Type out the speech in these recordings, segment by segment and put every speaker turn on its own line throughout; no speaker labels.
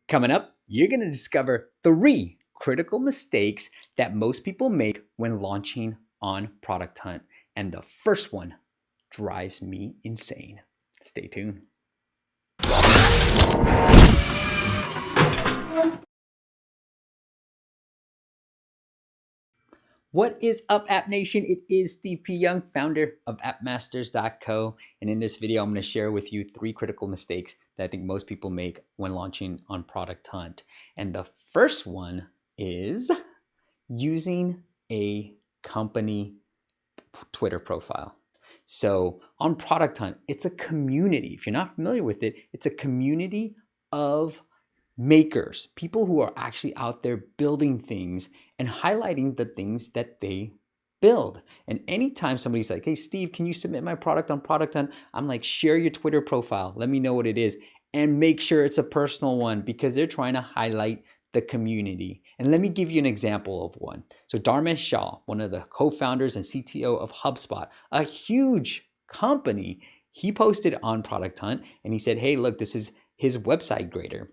Coming up, you're going to discover 3 critical mistakes that most people make when launching on Product Hunt. And the first one drives me insane. Stay tuned. What is up, App Nation? It is Steve P. Young, founder of appmasters.co. And in this video, I'm going to share with you 3 critical mistakes that I think most people make when launching on Product Hunt. And the first one is using a company Twitter profile. So on Product Hunt, it's a community. If you're not familiar with it, it's a community of makers, people who are actually out there building things and highlighting the things that they build. And anytime somebody's like, hey, Steve, can you submit my product on Product Hunt? I'm like, share your Twitter profile. Let me know what it is. And make sure it's a personal one because they're trying to highlight the community. And let me give you an example of one. So Dharmesh Shah, one of the co-founders and CTO of HubSpot, a huge company, he posted on Product Hunt and he said, hey, look, this is his website grader.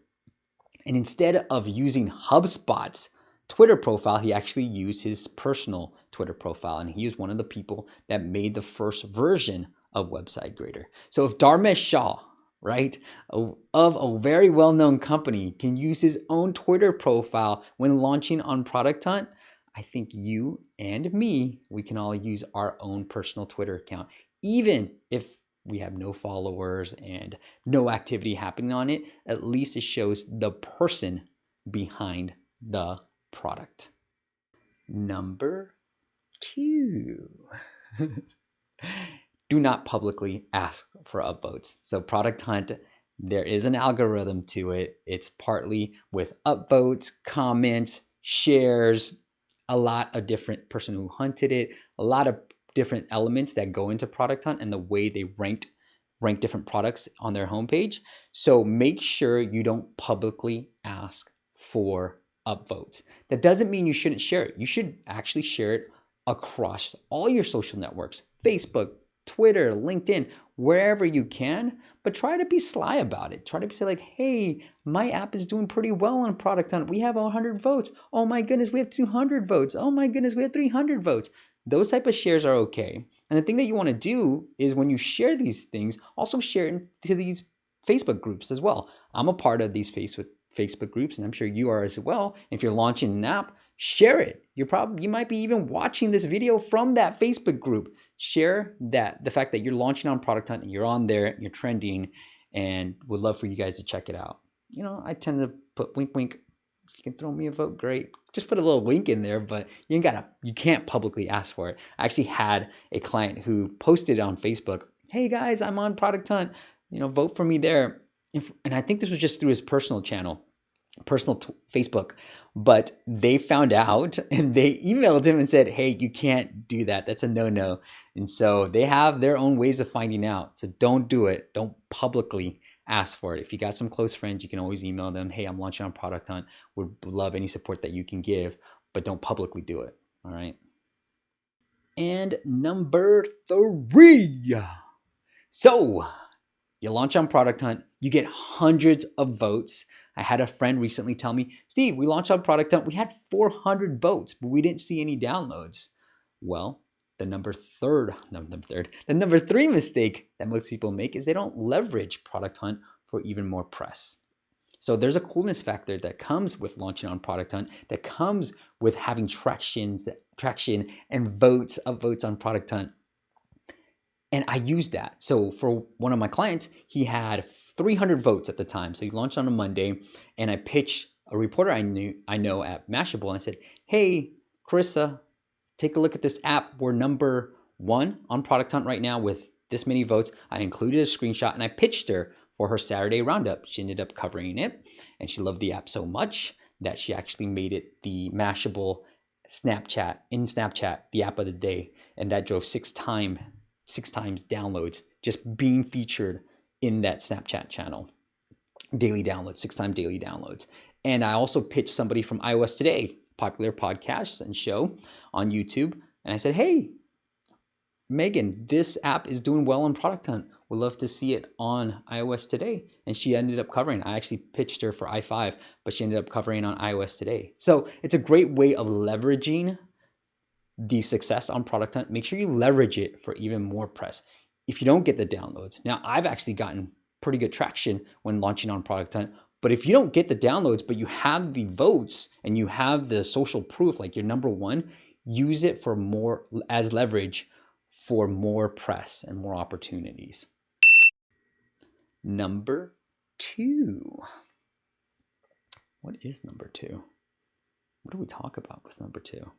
And instead of using HubSpot's Twitter profile, he actually used his personal Twitter profile. And he was one of the people that made the first version of Website Grader. So if Dharmesh Shah, right, of a very well-known company can use his own Twitter profile when launching on Product Hunt, I think you and me, we can all use our own personal Twitter account, even if we have no followers and no activity happening on it. At least it shows the person behind the product. Number 2. Do not publicly ask for upvotes. So Product Hunt, there is an algorithm to it. It's partly with upvotes, comments, shares, a lot of different person who hunted it, a lot of different elements that go into Product Hunt and the way they rank different products on their homepage. So make sure you don't publicly ask for upvotes. That doesn't mean you shouldn't share it. You should actually share it across all your social networks, Facebook, Twitter, LinkedIn, wherever you can, but try to be sly about it. Try to say like, hey, my app is doing pretty well on Product Hunt. We have 100 votes. Oh my goodness, we have 200 votes. Oh my goodness, we have 300 votes. Those type of shares are okay. And the thing that you want to do is when you share these things, also share it to these Facebook groups as well. I'm a part of these Facebook groups, and I'm sure you are as well. If you're launching an app, share it. You might be even watching this video from that Facebook group. Share that, the fact that you're launching on Product Hunt and you're on there and you're trending, and would love for you guys to check it out. You know, I tend to put wink, wink. If you can throw me a vote, great. Just put a little link in there, but you can't publicly ask for it. I actually had a client who posted on Facebook, hey guys, I'm on Product Hunt, vote for me there. And I think this was just through his personal channel, Facebook, but they found out and they emailed him and said, hey, you can't do that. That's a no-no. And so they have their own ways of finding out. So don't do it. Don't publicly ask for it. If you got some close friends, you can always email them, hey, I'm launching on Product Hunt. Would love any support that you can give, but don't publicly do it. All right. And number 3. So you launch on Product Hunt, you get hundreds of votes. I had a friend recently tell me, Steve, we launched on Product Hunt, we had 400 votes, but we didn't see any downloads. Well, the number 3 mistake that most people make is they don't leverage Product Hunt for even more press. So there's a coolness factor that comes with launching on Product Hunt, that comes with having traction and upvotes on Product Hunt. And I used that. So for one of my clients, he had 300 votes at the time. So he launched on a Monday, and I pitched a reporter I know at Mashable, and I said, hey, Carissa, take a look at this app. We're number 1 on Product Hunt right now with this many votes. I included a screenshot and I pitched her for her Saturday roundup. She ended up covering it, and she loved the app so much that she actually made it the Mashable Snapchat, the app of the day. And that drove 6 times downloads, just being featured in that Snapchat channel. Daily downloads, 6 times daily downloads. And I also pitched somebody from iOS Today, popular podcast and show on YouTube. And I said, hey, Megan, this app is doing well on Product Hunt. would love to see it on iOS today. And she ended up covering. I actually pitched her for i5, but she ended up covering on iOS today. So it's a great way of leveraging the success on Product Hunt. Make sure you leverage it for even more press. If you don't get the downloads, now I've actually gotten pretty good traction when launching on Product Hunt. But if you don't get the downloads, but you have the votes and you have the social proof, like you're number one, use it for more as leverage for more press and more opportunities. Number two. What is number two? What do we talk about with number two?